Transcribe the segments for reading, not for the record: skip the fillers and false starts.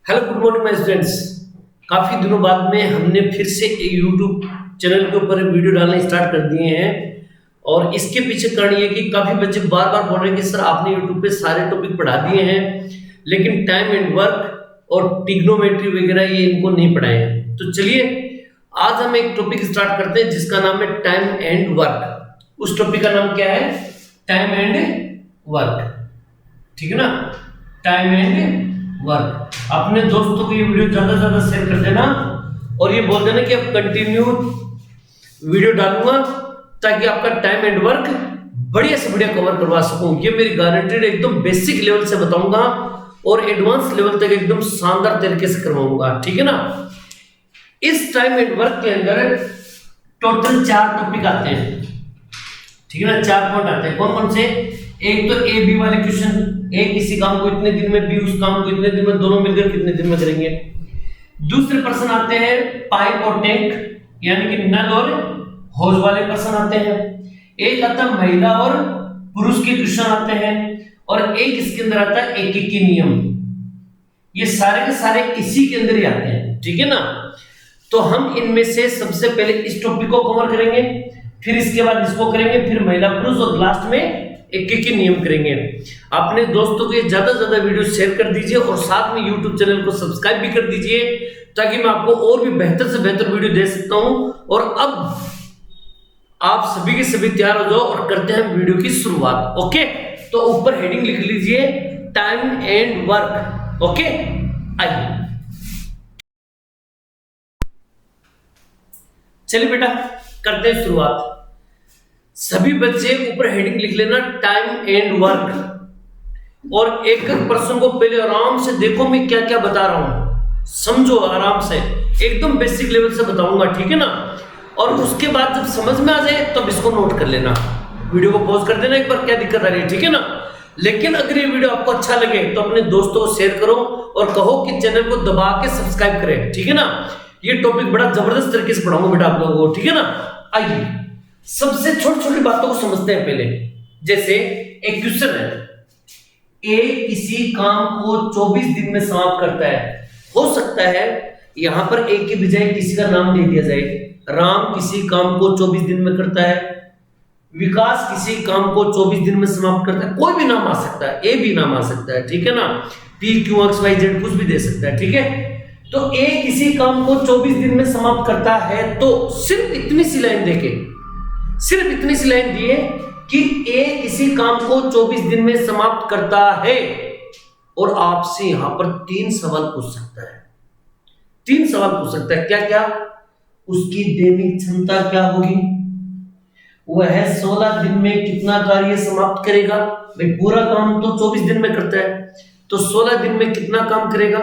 Hello good morning my students. काफ़ी दिनों बाद में हमने फिर से यूट्यूब चैनल के ऊपर वीडियो डालने स्टार्ट कर दिए हैं और इसके पीछे कारण ये कि काफ़ी बच्चे बार बार बोल रहे हैं कि सर आपने यूट्यूब पे सारे टॉपिक पढ़ा दिए हैं लेकिन टाइम एंड वर्क और टिग्नोमेट्री वगैरह ये इनको नहीं पढ़ाए हैं। तो चलिए आज हम एक टॉपिक स्टार्ट करते हैं जिसका नाम है टाइम एंड वर्क। उस टॉपिक का नाम क्या है? Time and work. ठीक है ना, टाइम एंड वर्क। अपने दोस्तों को ये वीडियो ज्यादा से ज्यादा शेयर कर देना और ये बोल देना कि अब कंटिन्यू वीडियो डालूंगा ताकि आपका टाइम एंड वर्क बढ़िया से बढ़िया कवर करवा सकूं। ये मेरी गारंटी एकदम बेसिक लेवल से बताऊंगा और एडवांस लेवल तक एकदम शानदार तरीके से करवाऊंगा। ठीक है ना। इस टाइम एंड वर्क के अंदर टोटल 4 टॉपिक आते हैं। ठीक है ना, 4 पॉइंट आते हैं। कौन कौन से? एक तो ए बी वाले क्वेश्चन, ए किसी काम को इतने दिन में, बी उस काम को इतने दिन में, दोनों मिलकर कितने दिन में करेंगे। दूसरे प्रश्न आते हैं पाइप और टैंक यानी कि नल और होज वाले प्रश्न आते हैं। एक आता है महिला और पुरुष के क्वेश्चन आते हैं और एक इसके अंदर आता है एकीकी नियम। ये सारे के सारे इसी के अंदर ही आते हैं। ठीक है ना। तो हम इनमें से सबसे पहले इस टॉपिक को कवर करेंगे, फिर इसके बाद इसको करेंगे, फिर महिला पुरुष और लास्ट में एक नियम करेंगे। अपने दोस्तों को ज्यादा से ज्यादा वीडियो शेयर कर दीजिए और साथ में यूट्यूब चैनल को सब्सक्राइब भी कर दीजिए ताकि मैं आपको और भी बेहतर से बेहतर वीडियो दे सकता हूं। और अब आप सभी के सभी तैयार हो जाओ और करते हैं वीडियो की शुरुआत। ओके, तो ऊपर हेडिंग लिख लीजिए टाइम एंड वर्क। ओके, आइए चलिए बेटा करते हैं शुरुआत। सभी बच्चे ऊपर हेडिंग लिख लेना टाइम एंड वर्क और एक एक प्रश्न को पहले आराम से देखो मैं क्या क्या बता रहा हूं, समझो आराम से, एकदम बेसिक लेवल से बताऊंगा। ठीक है ना। और उसके बाद जब समझ में आ जाए तब इसको नोट कर लेना, वीडियो को पॉज कर देना एक बार, क्या दिक्कत आ रही है। ठीक है ना। लेकिन अगर ये वीडियो आपको अच्छा लगे तो अपने दोस्तों को शेयर करो और कहो कि चैनल को दबा के सब्सक्राइब करें। ठीक है ना। ये टॉपिक बड़ा जबरदस्त तरीके से पढ़ाऊंगा बेटा आप लोगों को। ठीक है ना। आइए सबसे छोटी छोटी बातों को समझते हैं पहले। जैसे एक क्वेश्चन है, ए किसी काम को 24 दिन में समाप्त करता है। हो सकता है यहां पर ए के बजाय किसी का नाम दे दिया जाए। राम किसी काम को 24 दिन में करता है, विकास किसी काम को 24 दिन में समाप्त करता है। कोई भी नाम आ सकता है, ए भी नाम आ सकता है। ठीक है ना। P Q X Y Z कुछ भी दे सकता है। ठीक है। तो ए किसी काम को 24 दिन में समाप्त करता है तो सिर्फ इतनी सी लाइन देके, सिर्फ इतनी सी लाइन दी है कि ए किसी काम को 24 दिन में समाप्त करता है और आपसे यहां पर 3 सवाल पूछ सकता है। 3 सवाल पूछ सकता है। क्या क्या? उसकी दैनिक क्षमता क्या होगी, वह 16 दिन में कितना कार्य समाप्त करेगा। भाई पूरा काम तो 24 दिन में करता है तो 16 दिन में कितना काम करेगा।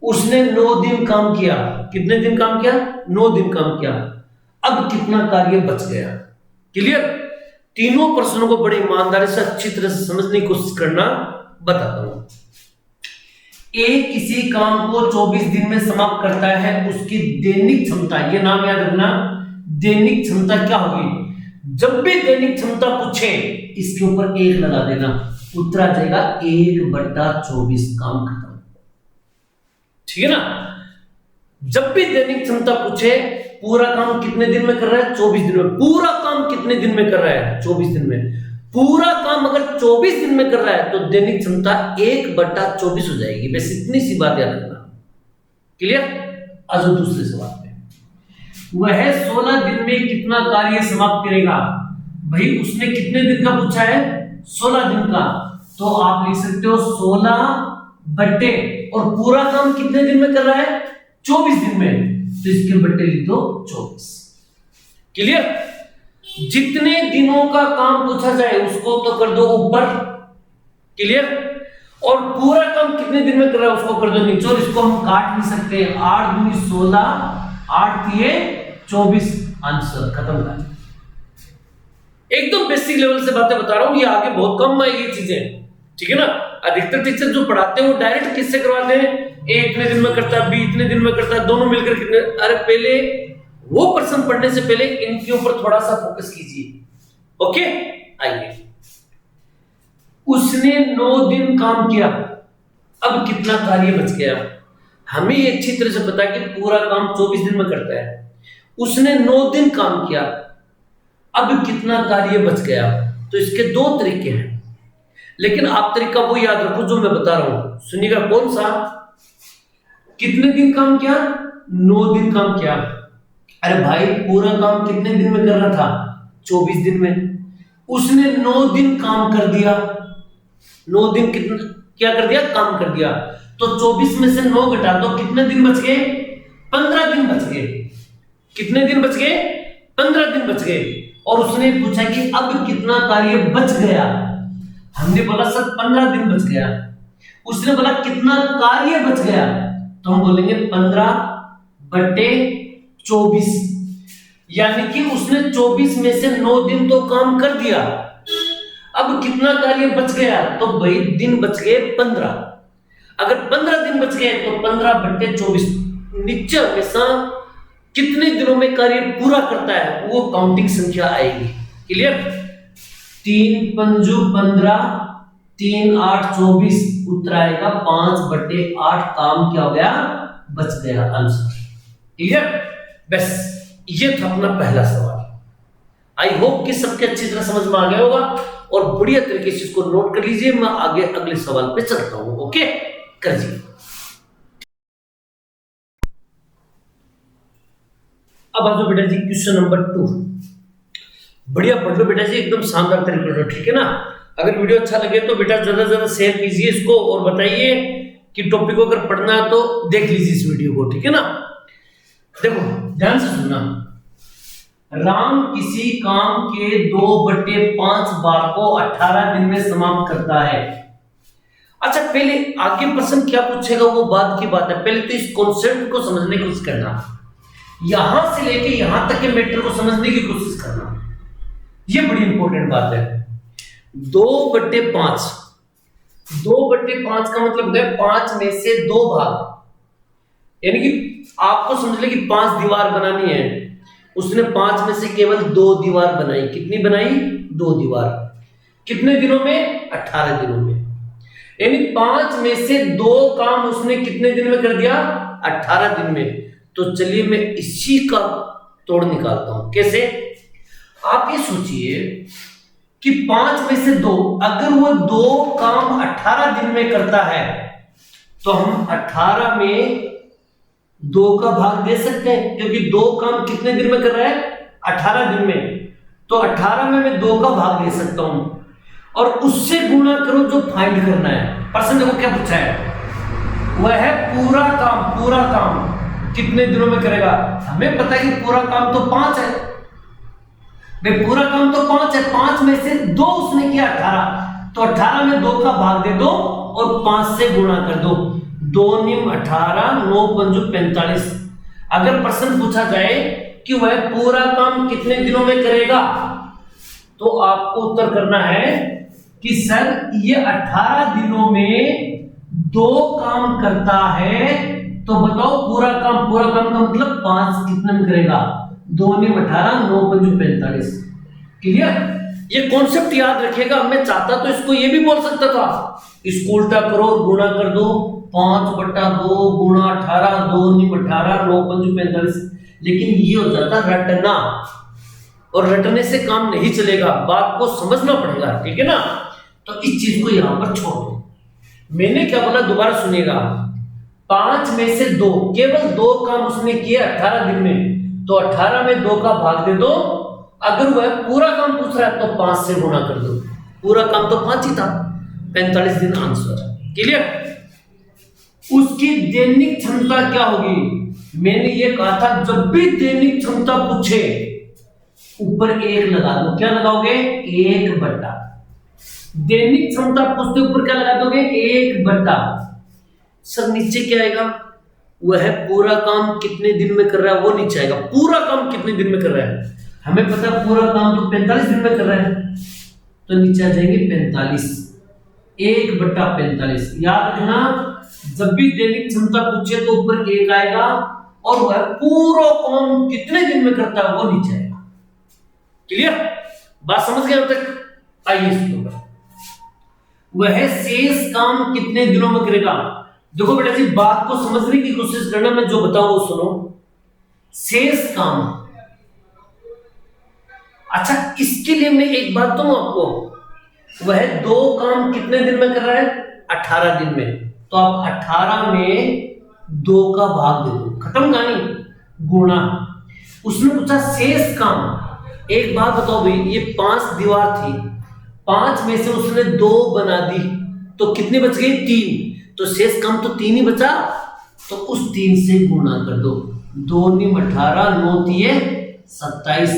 उसने 9 दिन काम किया। कितने दिन काम किया? 9 दिन काम किया। अब कितना कार्य बच गया। क्लियर? तीनों प्रश्नों को बड़ी ईमानदारी से अच्छी तरह से समझने की कोशिश करना, बताता हूं। ए किसी काम को 24 दिन में समाप्त करता है, उसकी दैनिक क्षमता, ये नाम याद रखना, दैनिक क्षमता क्या होगी। जब भी दैनिक क्षमता पूछे इसके ऊपर 1 लगा देना, उत्तर आ जाएगा 1/24 काम खत्म। ठीक है ना। जब भी दैनिक क्षमता पूछे पूरा काम कितने दिन में कर रहा है, 24 दिन में। पूरा काम कितने दिन में कर रहा है, 24 दिन में। पूरा काम अगर 24 दिन में कर रहा है तो दैनिक क्षमता 1/24 हो जाएगी। बस इतनी सी बात याद रखना। क्लियर? आज दूसरे सवाल पे, वह 16 दिन में कितना कार्य समाप्त करेगा। भाई उसने कितने दिन का पूछा है, 16 दिन का, तो आप लिख सकते हो 16 बट्टे, और पूरा काम कितने दिन में कर रहा है, 24 दिन में, तो इसके बट्टे लिख दो 24। क्लियर? जितने दिनों का काम पूछा जाए उसको तो कर दो ऊपर। क्लियर? और पूरा काम कितने दिन में कर रहा है उसको कर दो नीचे, और इसको हम काट नहीं सकते। 8 दूनी 16, 8 दिए 24, आंसर खत्म कर। एकदम बेसिक लेवल से बातें बता रहा हूं, ये आगे बहुत कम आएगी चीजें। ठीक है ना। अधिकतर टीचर जो पढ़ाते हैं वो डायरेक्ट किससे करवाते हैं, ए इतने दिन में करता है, बी इतने दिन में करता है, दोनों मिलकर कितने। अरे पहले वो प्रश्न पढ़ने से पहले इनके ऊपर थोड़ा सा फोकस कीजिए। ओके, आइए। उसने 9 दिन काम किया। अब कितना कार्य बच गया? हमें ये अच्छी तरह से पता है कि पूरा काम 24 दिन में करता है, उसने 9 दिन काम किया, अब कितना कार्य बच गया? तो इसके दो तरीके हैं, लेकिन आप तरीका वो याद रखो जो मैं बता रहा हूं। सुनिएगा, कौन सा? कितने दिन काम किया? 9 दिन काम किया। अरे भाई, पूरा काम कितने दिन में कर रहा था? 24 दिन में। उसने 9 दिन काम कर दिया। 9 दिन कितना क्या कर दिया? काम कर दिया। तो 24 में से 9 घटा दो, कितने दिन बच गए? 15 दिन बच गए। कितने दिन बच गए? 15 दिन बच गए। और उसने पूछा कि अब कितना कार्य बच गया? हमने बोला सर 15 दिन बच गया। उसने बोला कितना कार्य बच गया? तो हम बोलेंगे 15/24, यानी कि उसने 24 में से 9 दिन तो काम कर दिया। अब कितना कार्य बच गया? तो भाई दिन बच गए 15। अगर 15 दिन बच गए तो 15/24। नीचे हमेशा कितने दिनों में कार्य पूरा करता है वो काउंटिंग संख्या आएगी। क्लियर? 3×5 = 15, 3 8 24, उत्तर आएगा 5/8। काम क्या हो गया? बच गया, आंसर। क्लियर? बस ये था अपना पहला सवाल। आई होप कि सबके अच्छी तरह समझ में आ गया होगा और बढ़िया तरीके से इसको नोट कर लीजिए। मैं आगे अगले सवाल पे चलता हूं। ओके, कर जी। अब आ जाओ बेटा जी, क्वेश्चन नंबर 2। बढ़िया पढ़ लो बेटा जी, एकदम शानदार तरीके से, ठीक है ना? अगर वीडियो अच्छा लगे तो बेटा ज्यादा से ज्यादा शेयर कीजिए इसको और बताइए कि टॉपिक को अगर पढ़ना है तो देख लीजिए इस वीडियो को, ठीक है ना? देखो ध्यान से सुनना। राम किसी काम के 2/5 बार को 18 दिन में समाप्त करता है। अच्छा, पहले आगे प्रश्न क्या पूछेगा वो बाद की बात है, पहले तो इस कॉन्सेप्ट को समझने की कोशिश करना। यहां से लेके यहां तक के मैटर को समझने की कोशिश करना, ये बड़ी इंपॉर्टेंट बात है। 2/5, 2/5 का मतलब है 5 में से 2 भाग, यानी कि आपको समझ ले कि 5 दीवार बनानी है, उसने 5 में से केवल 2 दीवार बनाई। कितनी बनाई? 2 दीवार। कितने दिनों में? 18 दिनों में। यानी 5 में से 2 काम उसने कितने दिन में कर दिया? 18 दिन में। तो चलिए मैं इसी का तोड़ निकालता हूं। कैसे? आप ये सोचिए कि 5 में से 2, अगर वो 2 काम 18 दिन में करता है तो हम 18 में 2 का भाग दे सकते हैं, क्योंकि 2 काम कितने दिन में कर रहा है? 18 दिन में। तो 18 में मैं 2 का भाग दे सकता हूं और उससे गुणा करो जो फाइंड करना है। प्रश्न देखो क्या पूछा है, वह है पूरा काम। पूरा काम कितने दिनों में करेगा? हमें पता है कि पूरा काम तो 5 है भाई, पूरा काम तो 5 है। 5 में से 2 उसने किया 18, तो 18 में 2 का भाग दे दो और 5 से गुणा कर दो। 2 × 18, 9 × 45। अगर प्रश्न पूछा जाए कि वह पूरा काम कितने दिनों में करेगा तो आपको उत्तर करना है कि सर ये 18 दिनों में 2 काम करता है। तो बताओ पूरा काम का मतलब 5 कितने में करेगा? 2 × 18, 9 × 45। क्लियर? ये कॉन्सेप्ट याद रखिएगा। मैं चाहता तो इसको ये भी बोल सकता था, इसको उल्टा करो, गुणा कर दो, 5/2 × 18, 2 × 18, 9 × 45। लेकिन ये हो जाता रटना, और रटने से काम नहीं चलेगा, बात को समझना पड़ेगा, ठीक है ना? तो इस चीज को यहां पर छोड़ दो। मैंने क्या बोला दोबारा सुनिएगा। 5 में से 2, केवल 2 काम उसने किए 18 दिन में, तो 18 में 2 का भाग दे दो। अगर वह पूरा काम पूछ रहा है तो 5 से गुणा कर दो। पूरा काम तो 5 ही था, 45 दिन आंसर। क्लियर? उसकी दैनिक क्षमता क्या होगी? मैंने ये कहा था जब भी दैनिक क्षमता पूछे ऊपर 1 लगा दो। क्या लगाओगे? 1/। दैनिक क्षमता पूछते ऊपर क्या लगा दोगे? 1/। सर नीचे क्या आएगा? वह पूरा काम कितने दिन में कर रहा है वो नीचे आएगा। पूरा काम कितने दिन में कर रहा है? हमें पता है पूरा काम तो 45 दिन में कर रहा है, तो नीचे आ जाएंगे 45। 1/45। याद रखना, जब भी दैनिक क्षमता पूछे तो ऊपर 1 आएगा और वह पूरा काम कितने दिन में करता है वो नीचे आएगा। क्लियर? बात समझ गए अब तक? आइए इसके ऊपर। वह शेष काम कितने दिनों में करेगा। देखो बेटा जी, बात को समझने की कोशिश करना, मैं जो बताऊं वो सुनो। शेष काम, अच्छा इसके लिए मैं एक बात बताऊं आपको, वह 2 काम कितने दिन में कर रहा है, 18 दिन में। तो आप 18 में 2 का भाग दे दो, खत्म कहानी, गुणा। उसने पूछा शेष काम। एक बात बताओ भाई, ये 5 दीवार थी, 5 में से उसने 2 बना दी, तो कितने बच गए, 3। तो शेष काम तो 3 ही बचा, तो उस 3 से गुणा कर दो। 2 × 18, 9 × 27।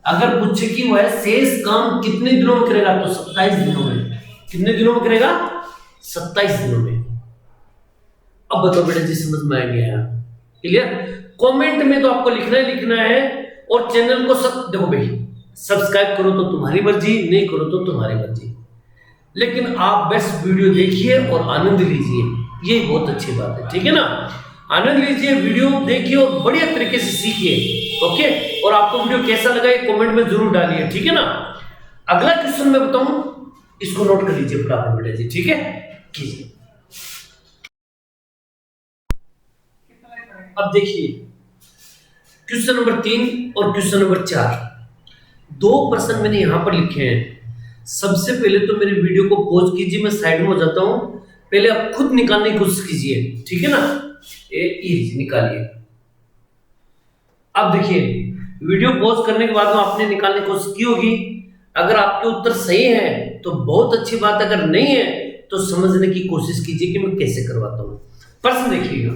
अगर पूछे कि वह शेष काम कितने दिनों में करेगा, तो 27 दिनों में। कितने दिनों में करेगा, 27 दिनों में। अब बताओ बेटा जी, समझ में आ गया, क्लियर। कमेंट में तो आपको लिखना है, और चैनल को सब देखो भाई, सब्सक्राइब करो तो तुम्हारी मर्जी, नहीं करो तो तुम्हारी मर्जी, लेकिन आप बस वीडियो देखिए और आनंद लीजिए, ये बहुत अच्छी बात है, ठीक है ना। आनंद लीजिए, वीडियो देखिए और बढ़िया तरीके से सीखिए, ओके। और आपको वीडियो कैसा लगा ये कमेंट में जरूर डालिए, ठीक है ना। अगला क्वेश्चन मैं बताऊं, इसको नोट कर लीजिए फटाफट बेटा जी, ठीक है, कीजिए। अब देखिए क्वेश्चन नंबर 3 और क्वेश्चन नंबर 4, 2 प्रश्न मैंने यहां पर लिखे हैं। सबसे पहले तो मेरे वीडियो को पॉज कीजिए, मैं साइड में हो जाता हूं, पहले आप खुद निकालने की कोशिश कीजिए, ठीक है ना। ये निकालिए। अब देखिए, वीडियो पॉज करने के बाद में आपने निकालने की कोशिश की होगी। अगर आपके उत्तर सही है तो बहुत अच्छी बात, अगर नहीं है तो समझने की कोशिश कीजिए कि मैं कैसे करवाता हूं। प्रश्न देखिएगा,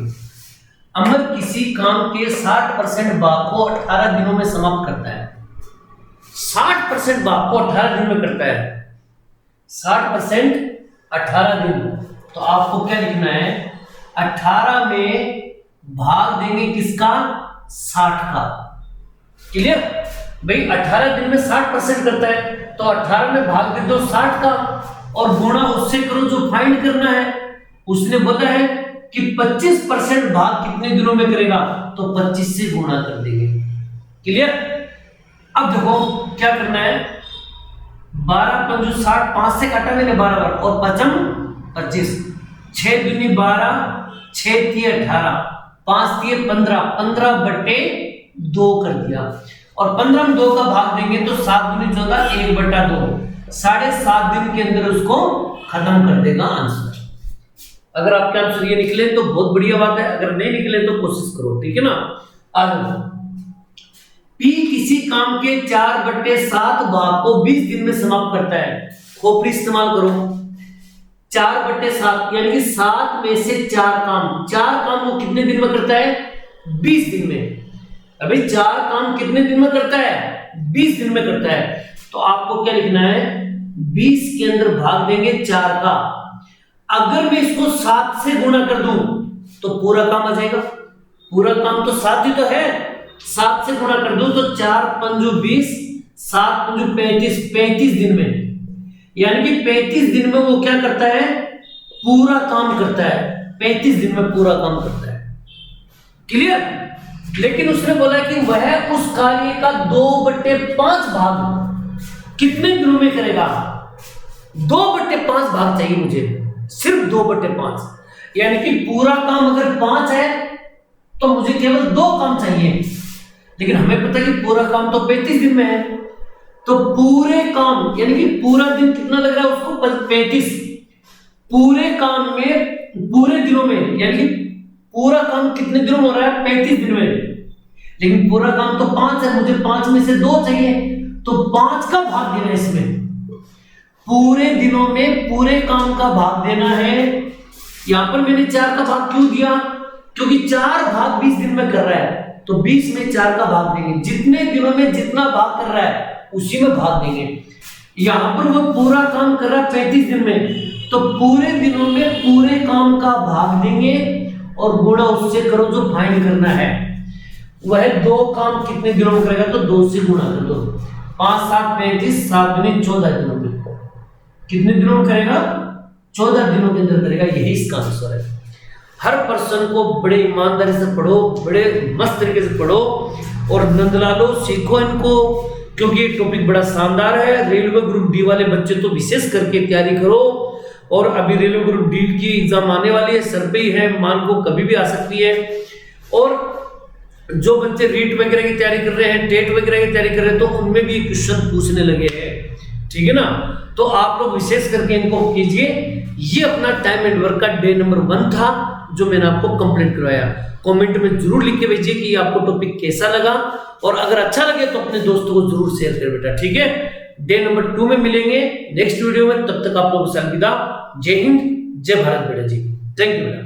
अमर किसी काम के 60% भाग को 18 दिनों में समाप्त करता है। 60% भाग को 18 दिन में करता है, 60% 18 दिन। तो आपको क्या लिखना है, 18 में भाग देंगे किसका, 60 का, क्लियर भाई। 18 दिन में 60% करता है, तो 18 में भाग दे दो 60 का, और गुणा उससे करो जो फाइंड करना है। उसने बोला है कि 25% भाग कितने दिनों में करेगा, तो 25 से गुणा कर देंगे, क्लियर। अब देखो क्या करना है, 12 × 5 = 60, 5 से काटा मैंने 12 बार, और 5 × 25, 6 दूनी 12, 6 × 18, 5 × 15, 15/2 कर दिया, और 15 में 2 का भाग देंगे तो 7 दूनी 14, 1/2, 7.5 दिन के अंदर उसको खत्म कर देगा आंसर। अगर आपके आंसर ये निकले तो बहुत बढ़िया बात है, अगर नहीं निकले तो कोशिश करो, ठीक है ना। आगे, P किसी काम के 4/7 भाग को 20 दिन में समाप्त करता है। खोपड़ी इस्तेमाल करो, 4/7 यानी कि 7 में से 4 काम वो कितने दिन में करता है, 20 दिन में। अभी 4 काम कितने दिन में करता है, 20 दिन में करता है। तो आपको क्या लिखना है, 20 के अंदर भाग देंगे 4 का। अगर मैं इसको 7 से गुणा कर दूं तो पूरा काम आ जाएगा, पूरा काम तो 7 ही तो है। 7 से गुणा कर दूं तो 4 × 5 = 20, 7 × 5 = 35 दिन में, यानी कि 35 दिन में वो क्या करता है, पूरा काम करता है। 35 दिन में पूरा काम करता है, क्लियर। लेकिन उसने बोला कि वह उस कार्य का 2/5 भाग कितने दिनों में करेगा। 2/5 भाग चाहिए मुझे, सिर्फ 2/5, यानी कि पूरा काम अगर 5 है तो मुझे केवल 2 काम चाहिए। लेकिन हमें पता है कि पूरा काम तो 35 दिन में है, तो पूरे काम यानी कि पूरा दिन कितना लग रहा है उसको, 35। पूरे काम में, पूरे दिनों में, यानी कि पूरा काम कितने दिनों में हो रहा है, 35 दिन में। लेकिन पूरा काम तो 5 है, मुझे 5 में से 2 चाहिए, तो 5 का भाग देना है इसमें। पूरे दिनों में पूरे काम का भाग देना है। यहां पर मैंने 4 का भाग क्यों दिया, क्योंकि 4 भाग 20 दिन में कर रहा है, तो 20 में 4 का भाग देंगे। जितने दिनों में जितना भाग कर रहा है उसी में भाग देंगे। यहां पर वो पूरा काम कर रहा है 35 दिन में, तो पूरे दिनों में पूरे काम का भाग देंगे और गुणा उससे करो जो फाइंड करना है। वह 2 काम कितने दिनों में करेगा, तो 2 से गुणा कर दो। 5 × 7 = 35, 7 दूनी 14 दिनों में। कितने दिनों में करेगा, 14 दिनों के अंदर करेगा। यही इसका आंसर है। हर पर्सन को बड़े ईमानदारी से पढ़ो, बड़े मस्त तरीके से पढ़ो और नंदला लो, सीखो इनको, क्योंकि ये टॉपिक बड़ा शानदार है। रेलवे ग्रुप डी वाले बच्चे तो विशेष करके तैयारी करो। और अभी रेलवे ग्रुप डी की एग्जाम आने वाली है, सर पे ही है, मान को कभी भी आ सकती है। और जो बच्चे रीट वगैरह की तैयारी कर रहे हैं, टेट वगैरह की तैयारी कर रहे हैं, तो उनमें भी क्वेश्चन पूछने लगे हैं, ठीक है ना। तो आप लोग विशेष करके इनको कीजिए। ये अपना टाइम एंड वर्क का डे नंबर 1 था जो मैंने आपको कंप्लीट करवाया। कमेंट में जरूर लिख के भेजिए कि आपको टॉपिक कैसा लगा, और अगर अच्छा लगे तो अपने दोस्तों को जरूर शेयर कर बेटा, ठीक है। डे नंबर 2 में मिलेंगे नेक्स्ट वीडियो में, तब तक आप लोगों से अलविदा। जय हिंद, जय भारत बेटा जी, थैंक यू बेटा।